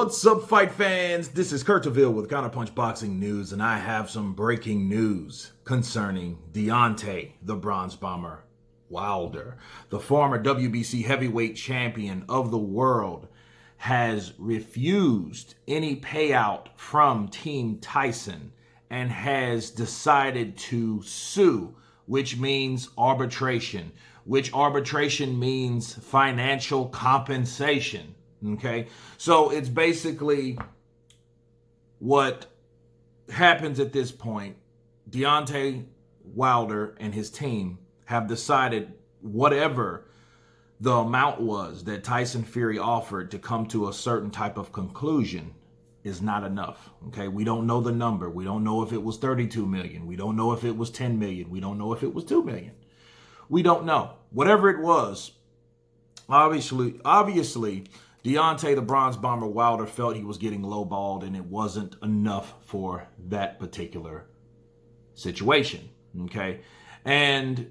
What's up, fight fans? This is Kurt DeVille with Counterpunch Boxing News, and I have some breaking news concerning Deontay, the Bronze Bomber Wilder. The former WBC heavyweight champion of the world has refused any payout from Team Tyson and has decided to sue, which means arbitration, which arbitration means financial compensation. Okay, so it's basically what happens at this point. Deontay Wilder and his team have decided whatever the amount was that Tyson Fury offered to come to a certain type of conclusion is not enough. Okay, we don't know the number. We don't know if it was 32 million. We don't know if it was 10 million. We don't know if it was 2 million. We don't know. Whatever it was, obviously, Deontay, the Bronze Bomber Wilder, felt he was getting lowballed and it wasn't enough for that particular situation, okay? And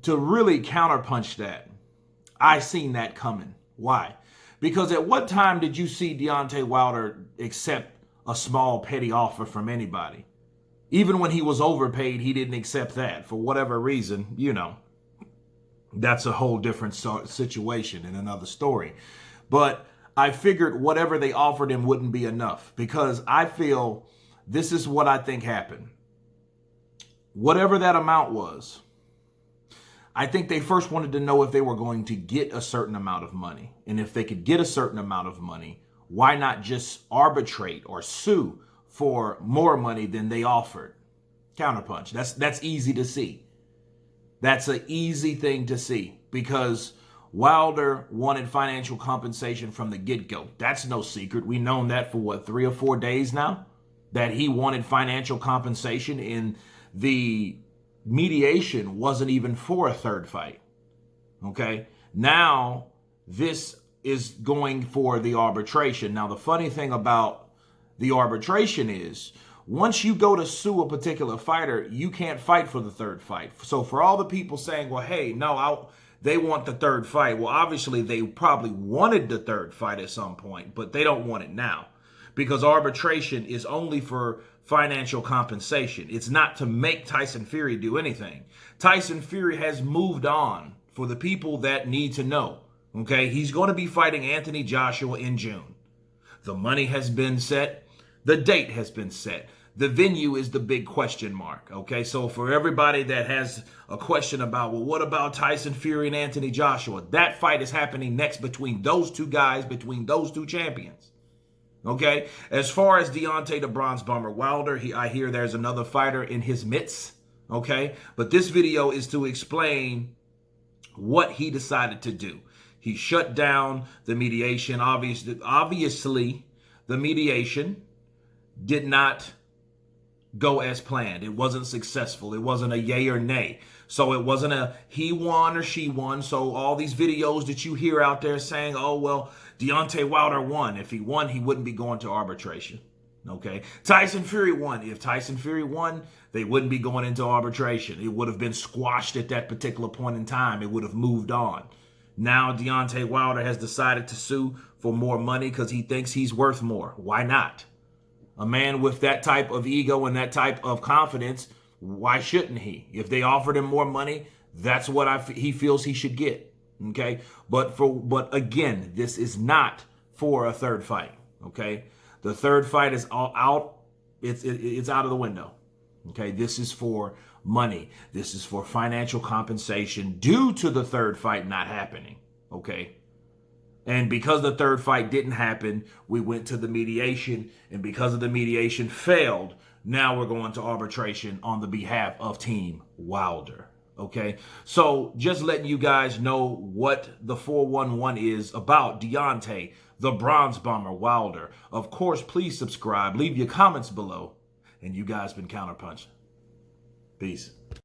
to really counterpunch that, I seen that coming. Why? Because at what time did you see Deontay Wilder accept a small petty offer from anybody? Even when he was overpaid, he didn't accept that. For whatever reason, you know. That's a whole different situation and another story. But I figured whatever they offered him wouldn't be enough, because I feel this is what I think happened. Whatever that amount was, I think they first wanted to know if they were going to get a certain amount of money. And if they could get a certain amount of money, why not just arbitrate or sue for more money than they offered? Counterpunch. That's easy to see. That's an easy thing to see, because Wilder wanted financial compensation from the get-go. That's no secret. We've known that for, what, 3 or 4 days now? That he wanted financial compensation, and the mediation wasn't even for a third fight. Okay? Now, this is going for the arbitration. Now, the funny thing about the arbitration is, once you go to sue a particular fighter, you can't fight for the third fight. So for all the people saying, well, hey, no, they want the third fight. Well, obviously, they probably wanted the third fight at some point, but they don't want it now, because arbitration is only for financial compensation. It's not to make Tyson Fury do anything. Tyson Fury has moved on, for the people that need to know. Okay, he's going to be fighting Anthony Joshua in June. The money has been set. The date has been set. The venue is the big question mark, okay? So for everybody that has a question about, well, what about Tyson Fury and Anthony Joshua? That fight is happening next between those two guys, between those two champions, okay? As far as Deontay, the Bronze Bomber Wilder, I hear there's another fighter in his midst, okay? But this video is to explain what he decided to do. He shut down the mediation. Obviously, the mediation did not go as planned. It wasn't successful. It wasn't a yay or nay. So it wasn't a he won or she won. So all these videos that you hear out there saying, oh, well, Deontay Wilder won. If he won, he wouldn't be going to arbitration. Okay. Tyson Fury won. If Tyson Fury won, they wouldn't be going into arbitration. It would have been squashed at that particular point in time. It would have moved on. Now Deontay Wilder has decided to sue for more money because he thinks he's worth more. Why not? A man with that type of ego and that type of confidence, why shouldn't he? If they offered him more money, that's what he feels he should get. Okay, but again, this is not for a third fight. Okay, the third fight is all out. It's out of the window. Okay, this is for money. This is for financial compensation due to the third fight not happening. Okay. And because the third fight didn't happen, we went to the mediation. And because of the mediation failed, now we're going to arbitration on the behalf of Team Wilder. Okay? So just letting you guys know what the 411 is about Deontay, the Bronze Bomber Wilder. Of course, please subscribe. Leave your comments below. And you guys been Counterpunch. Peace.